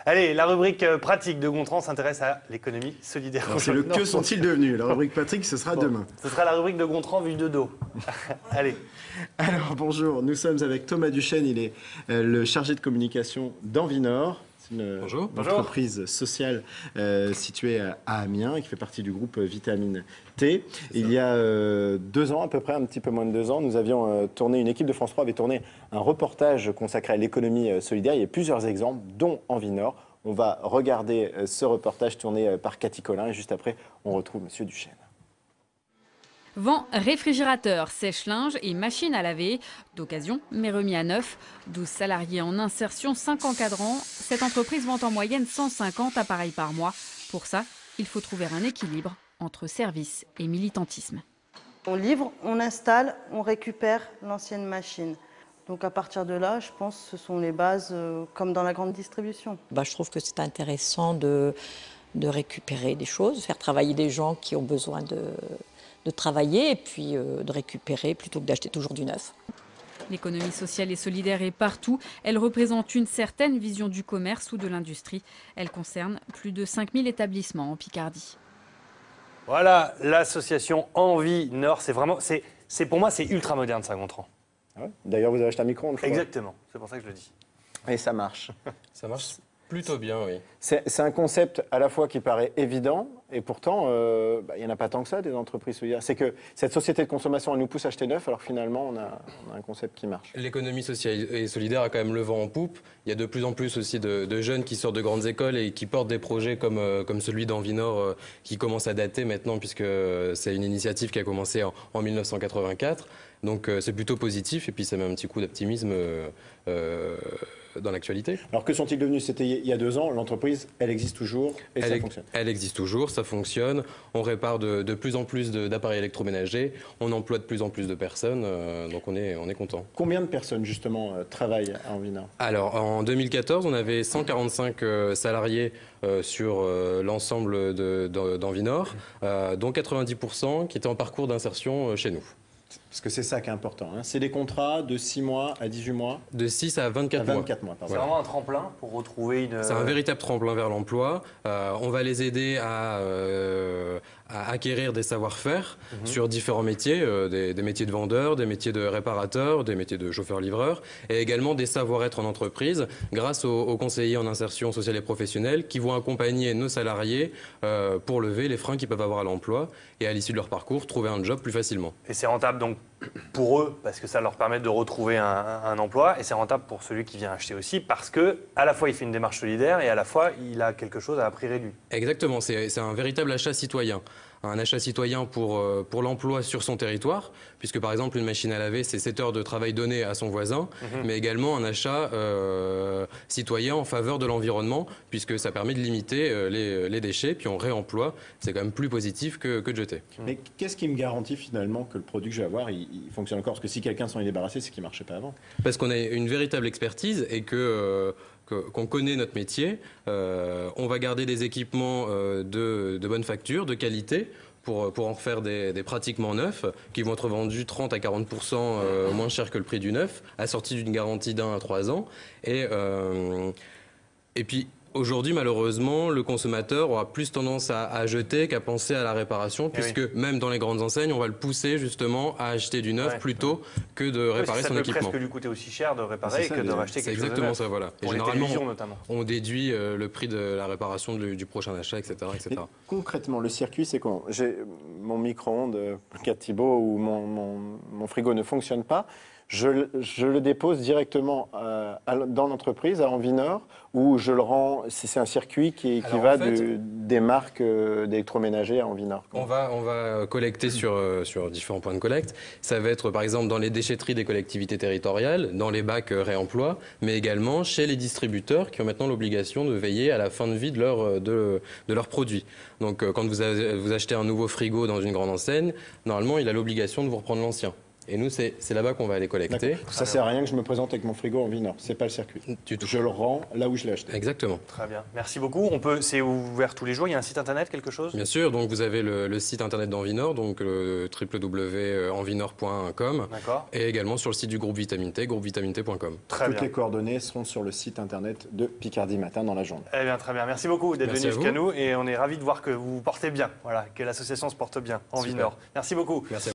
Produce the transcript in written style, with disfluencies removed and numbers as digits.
Allez, la rubrique pratique de Gontran s'intéresse à l'économie solidaire. C'est le que sont-ils devenus? La rubrique Patrick, ce sera demain. Ce sera la rubrique de Gontran vue de dos. Allez. Alors bonjour, nous sommes avec Thomas Duchesne, il est le chargé de communication d'Envinor. C'est une entreprise sociale située à Amiens et qui fait partie du groupe Vitamine T. Il y a 2 ans, à peu près, un petit peu moins de 2 ans, nous avions tourné, une équipe de France 3 avait tourné un reportage consacré à l'économie solidaire. Il y a plusieurs exemples, dont Envinor. On va regarder ce reportage tourné par Cathy Collin et juste après, on retrouve Monsieur Duchesne. Vent réfrigérateur, sèche-linge et machine à laver, d'occasion mais remis à neuf. 12 salariés en insertion, 5 encadrants. Cette entreprise vend en moyenne 150 appareils par mois. Pour ça, il faut trouver un équilibre entre service et militantisme. On livre, on installe, on récupère l'ancienne machine. Donc à partir de là, je pense que ce sont les bases comme dans la grande distribution. Je trouve que c'est intéressant de récupérer des choses, de faire travailler des gens qui ont besoin de travailler et puis de récupérer plutôt que d'acheter toujours du neuf. L'économie sociale et solidaire est partout. Elle représente une certaine vision du commerce ou de l'industrie. Elle concerne plus de 5000 établissements en Picardie. Voilà, l'association Envinor, c'est pour moi, c'est ultra moderne ça, Gontran. Ah ouais. D'ailleurs, vous avez acheté un micro-ondes, je crois. Exactement, c'est pour ça que je le dis. Et ça marche. Ça marche plutôt bien, oui. C'est un concept à la fois qui paraît évident, et pourtant, il n'y en a pas tant que ça, des entreprises solidaires. C'est que cette société de consommation, elle nous pousse à acheter neuf, alors finalement, on a un concept qui marche. L'économie sociale et solidaire a quand même le vent en poupe. Il y a de plus en plus aussi de jeunes qui sortent de grandes écoles et qui portent des projets comme celui d'Envinor, qui commence à dater maintenant, puisque c'est une initiative qui a commencé en 1984. Donc c'est plutôt positif, et puis ça met un petit coup d'optimisme dans l'actualité. Alors que sont-ils devenus? C'était il y a 2 ans, l'entreprise, elle existe toujours et ça fonctionne. Elle existe toujours, ça fonctionne. On répare de plus en plus d'appareils électroménagers, on emploie de plus en plus de personnes, donc on est content. Combien de personnes justement travaillent à Envinor? Alors en 2014, on avait 145 salariés sur l'ensemble d'Envinor, dont 90% qui étaient en parcours d'insertion chez nous. Parce que c'est ça qui est important, hein. C'est des contrats de 6 mois à 18 mois. De 6 à 24 mois. 24 mois, pardon. C'est vraiment un tremplin pour retrouver une... C'est un véritable tremplin vers l'emploi. On va les aider à acquérir des savoir-faire sur différents métiers, des métiers de vendeurs, des métiers de réparateurs, des métiers de chauffeurs-livreurs, et également des savoir-être en entreprise grâce aux conseillers en insertion sociale et professionnelle qui vont accompagner nos salariés pour lever les freins qu'ils peuvent avoir à l'emploi et à l'issue de leur parcours, trouver un job plus facilement. Et c'est rentable donc pour eux parce que ça leur permet de retrouver un emploi, et c'est rentable pour celui qui vient acheter aussi parce que à la fois il fait une démarche solidaire et à la fois il a quelque chose à prix réduit. Exactement, c'est un véritable achat citoyen. Un achat citoyen pour l'emploi sur son territoire, puisque par exemple une machine à laver, c'est 7 heures de travail donné à son voisin, mais également un achat citoyen en faveur de l'environnement, puisque ça permet de limiter les déchets, puis on réemploie. C'est quand même plus positif que de jeter. Mais qu'est-ce qui me garantit finalement que le produit que je vais avoir, il fonctionne encore? Parce que si quelqu'un s'en est débarrassé, c'est qu'il ne marchait pas avant. Parce qu'on a une véritable expertise et qu'on connaît notre métier. On va garder des équipements de bonne facture, de qualité, pour en faire des pratiquement neufs, qui vont être vendus 30 à 40% moins cher que le prix du neuf, assortis d'une garantie d'1 à 3 ans. Et puis, aujourd'hui, malheureusement, le consommateur aura plus tendance à jeter qu'à penser à la réparation, puisque même dans les grandes enseignes, on va le pousser justement à acheter du neuf plutôt que de réparer son équipement. Ça peut presque lui coûter aussi cher de réparer que de racheter quelque chose de neuf. C'est exactement ça, voilà. Pour et généralement, notamment. on déduit le prix de la réparation du prochain achat, etc. etc. Et concrètement, le circuit, c'est quoi? J'ai mon micro-ondes, cas Thibault, où mon frigo ne fonctionne pas. Je le dépose directement dans l'entreprise, à Envinor, ou je le rends. C'est un circuit qui va des marques d'électroménager à Envinor. On va collecter sur différents points de collecte. Ça va être par exemple dans les déchetteries des collectivités territoriales, dans les bacs réemploi, mais également chez les distributeurs qui ont maintenant l'obligation de veiller à la fin de vie de leurs produits. Donc quand vous achetez un nouveau frigo dans une grande enseigne, normalement il a l'obligation de vous reprendre l'ancien. Et nous, c'est là-bas qu'on va aller collecter. Ça sert à rien que je me présente avec mon frigo en Vinord. C'est pas le circuit. Je le rends là où je l'ai acheté. Exactement. Très bien. Merci beaucoup. C'est ouvert tous les jours. Il y a un site internet, quelque chose? Bien sûr. Donc vous avez le site internet d'Envinor, donc www.envinor.com. D'accord. Et également sur le site du groupe Vitamine T, groupevitaminete.com. Très bien. Toutes les coordonnées seront sur le site internet de Picardie Matin dans la journée. Eh bien, très bien. Merci beaucoup d'être venu jusqu'à nous et on est ravis de voir que vous vous portez bien. Voilà, que l'association se porte bien en Vinord. Merci beaucoup. Merci.